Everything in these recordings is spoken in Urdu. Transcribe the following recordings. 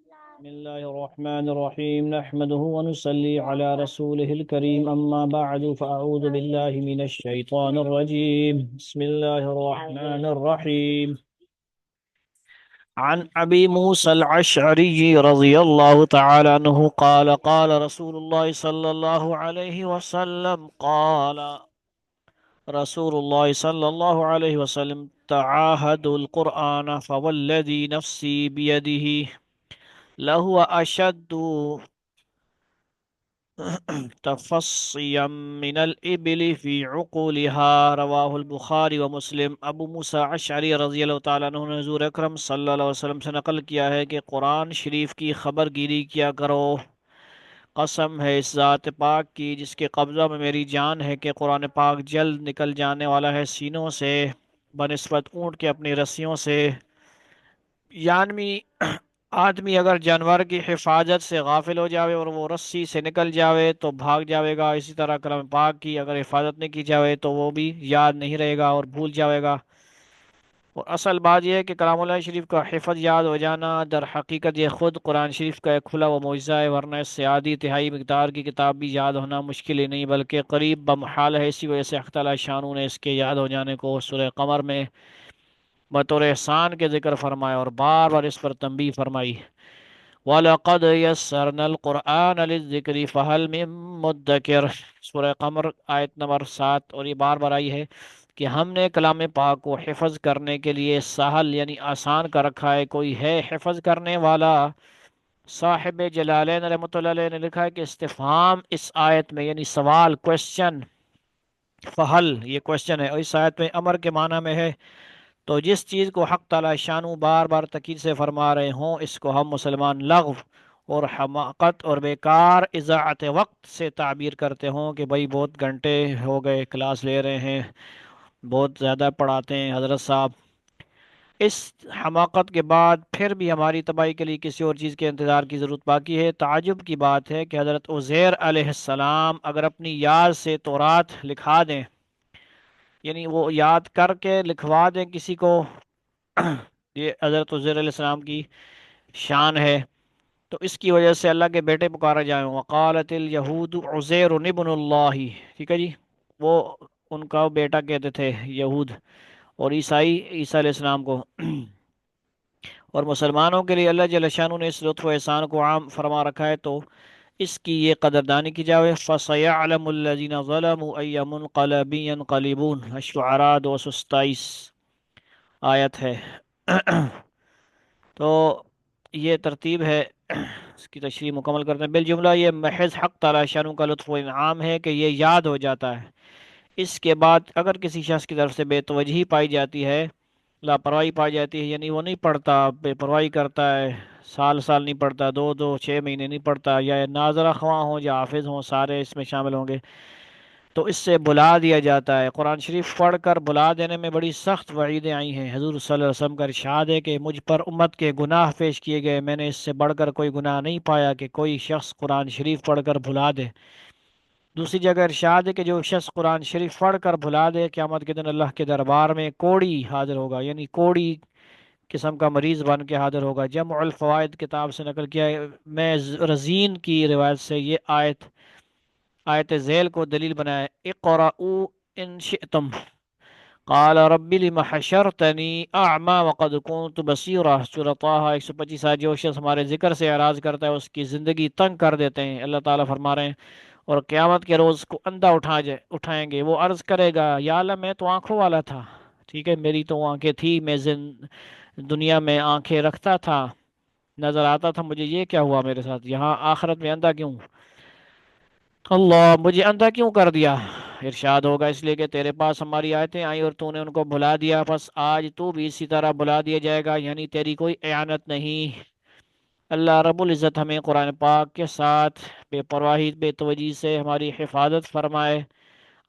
بسم الله الرحمن الرحيم نحمده ونصلي على رسوله الكريم أما بعد فأعوذ بالله من الشيطان الرجيم بسم الله الرحمن الرحيم عن أبي موسى الأشعري رضي الله تعالى عنه قال رسول الله صلى الله عليه وسلم قال رسول الله صلى الله عليه وسلم تعاهدوا القرآن فوالذي نفسي بيده لهو أشد تفصيا من الإبل في عقولها رواہ البخاری و مسلم۔ ابو موسیٰ اشعری رضی اللہ تعالیٰ عنہ نے حضور اکرم صلی اللہ علیہ وسلم سے نقل کیا ہے کہ قرآن شریف کی خبر گیری کیا کرو، قسم ہے اس ذات پاک کی جس کے قبضہ میں میری جان ہے کہ قرآن پاک جلد نکل جانے والا ہے سینوں سے بنسبت اونٹ کے اپنی رسیوں سے، یعنی آدمی اگر جانور کی حفاظت سے غافل ہو جاوے اور وہ رسی سے نکل جاوے تو بھاگ جاوے گا، اسی طرح کلام پاک کی اگر حفاظت نہیں کی جاوے تو وہ بھی یاد نہیں رہے گا اور بھول جاوے گا۔ اور اصل بات یہ ہے کہ کلام اللہ شریف کا حفظ یاد ہو جانا در حقیقت یہ خود قرآن شریف کا ایک کھلا و معجزہ ہے، ورنہ اس سے آدھی تہائی مقدار کی کتاب بھی یاد ہونا مشکل ہی نہیں بلکہ قریب بمحال ہے۔ اسی وجہ سے حق تعالی شانوں نے اس کے یاد ہو جانے کو سورہ قمر میں بطور احسان کے ذکر فرمایا اور بار بار اس پر تنبیہ فرمائی۔ وَلَقَدْ يَسَّرْنَا الْقُرْآنَ لِلذِّكْرِ فَهَلْ مِن مُدَّكِرٍ، سورہ قمر آیت نمبر 7، اور یہ بار بار آئی ہے کہ ہم نے کلام پاک کو حفظ کرنے کے لیے سہل یعنی آسان کر رکھا ہے، کوئی ہے حفظ کرنے والا؟ صاحب جلالین رحمۃ اللہ علیہ نے لکھا ہے کہ استفہام اس آیت میں یعنی سوال، کوشچن، فہل یہ کوشچن ہے، اور اس آیت میں امر کے معنی میں ہے، تو جس چیز کو حق تعالی شانو بار بار تاکید سے فرما رہے ہوں اس کو ہم مسلمان لغو اور حماقت اور بیکار اضاعت وقت سے تعبیر کرتے ہوں کہ بھائی بہت گھنٹے ہو گئے کلاس لے رہے ہیں، بہت زیادہ پڑھاتے ہیں حضرت صاحب۔ اس حماقت کے بعد پھر بھی ہماری تباہی کے لیے کسی اور چیز کے انتظار کی ضرورت باقی ہے۔ تعجب کی بات ہے کہ حضرت عزیر علیہ السلام اگر اپنی یاد سے تورات لکھا دیں، یعنی وہ یاد کر کے لکھوا دیں کسی کو، یہ حضرت عزیر علیہ السلام کی شان ہے، تو اس کی وجہ سے اللہ کے بیٹے پکارے جائیں۔ وقالت الیہود عزیر ابن اللہ، ٹھیک ہے جی، وہ ان کا بیٹا کہتے تھے یہود، اور عیسائی عیسیٰ علیہ السلام کو۔ اور مسلمانوں کے لیے اللہ جل شانہ نے اس لطف و احسان کو عام فرما رکھا ہے تو اس کی یہ قدردانی کی جاوے۔ فَسَيَعْلَمُ الَّذِينَ ظَلَمُوا أَيَّ مُنْقَلَبٍ يَنْقَلِبُونَ، الشعراء 227 آیت ہے۔ تو یہ ترتیب ہے، اس کی تشریح مکمل کرتے ہیں۔ بالجملہ یہ محض حق تعالی شانہ کا لطف و انعام ہے کہ یہ یاد ہو جاتا ہے۔ اس کے بعد اگر کسی شخص کی طرف سے بے توجہی پائی جاتی ہے، لاپرواہی پائی جاتی ہے، یعنی وہ نہیں پڑھتا، بے پرواہی کرتا ہے، سال سال نہیں پڑھتا، دو دو 6 مہینے نہیں پڑھتا، یا ناظرہ خواہ ہوں یا حافظ ہوں، سارے اس میں شامل ہوں گے، تو اس سے بلا دیا جاتا ہے۔ قرآن شریف پڑھ کر بلا دینے میں بڑی سخت وعیدیں آئی ہیں۔ حضور صلی اللہ علیہ وسلم کا ارشاد ہے کہ مجھ پر امت کے گناہ پیش کیے گئے، میں نے اس سے بڑھ کر کوئی گناہ نہیں پایا کہ کوئی شخص قرآن شریف پڑھ کر بھلا دے۔ دوسری جگہ ارشاد ہے کہ جو شخص قرآن شریف پڑھ کر بھلا دے قیامت کے دن اللہ کے دربار میں کوڑی حاضر ہوگا، یعنی کوڑی قسم کا مریض بن کے حاضر ہوگا۔ جمع الفوائد کتاب سے نقل کیا ہے، میں رزین کی روایت سے یہ آیت ذیل کو دلیل بنایا ہے۔ اقرؤوا ان شئتم قال رب لم حشرتنی اعما وقد كنت بصیرا، سورہ طٰہٰ 125 آیت۔ جو شخص ہمارے ذکر سے اعراض کرتا ہے اس کی زندگی تنگ کر دیتے ہیں، اللہ تعالیٰ فرما رہے ہیں، اور قیامت کے روز کو اندھا اٹھائیں گے، وہ عرض کرے گا یا اللہ میں تو آنکھوں والا تھا، ٹھیک ہے میری تو آنکھیں تھی، میں دنیا میں آنکھیں رکھتا تھا، نظر آتا تھا مجھے، یہ کیا ہوا میرے ساتھ، یہاں آخرت میں اندھا کیوں؟ اللہ مجھے اندھا کیوں کر دیا؟ ارشاد ہوگا اس لیے کہ تیرے پاس ہماری آیتیں آئیں اور تو نے ان کو بھلا دیا، بس آج تو بھی اسی طرح بھلا دیا جائے گا، یعنی تیری کوئی اعانت نہیں۔ اللہ رب العزت ہمیں قرآن پاک کے ساتھ بے پرواہی بے توجہی سے ہماری حفاظت فرمائے،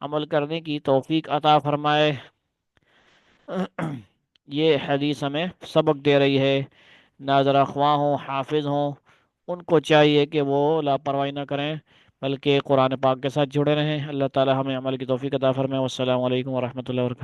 عمل کرنے کی توفیق عطا فرمائے۔ یہ حدیث ہمیں سبق دے رہی ہے، ناظرہ خواہ ہوں، حافظ ہوں، ان کو چاہیے کہ وہ لاپرواہی نہ کریں بلکہ قرآن پاک کے ساتھ جڑے رہیں۔ اللہ تعالی ہمیں عمل کی توفیق عطا فرمائے۔ والسلام علیکم ورحمۃ اللہ وبرکاتہ۔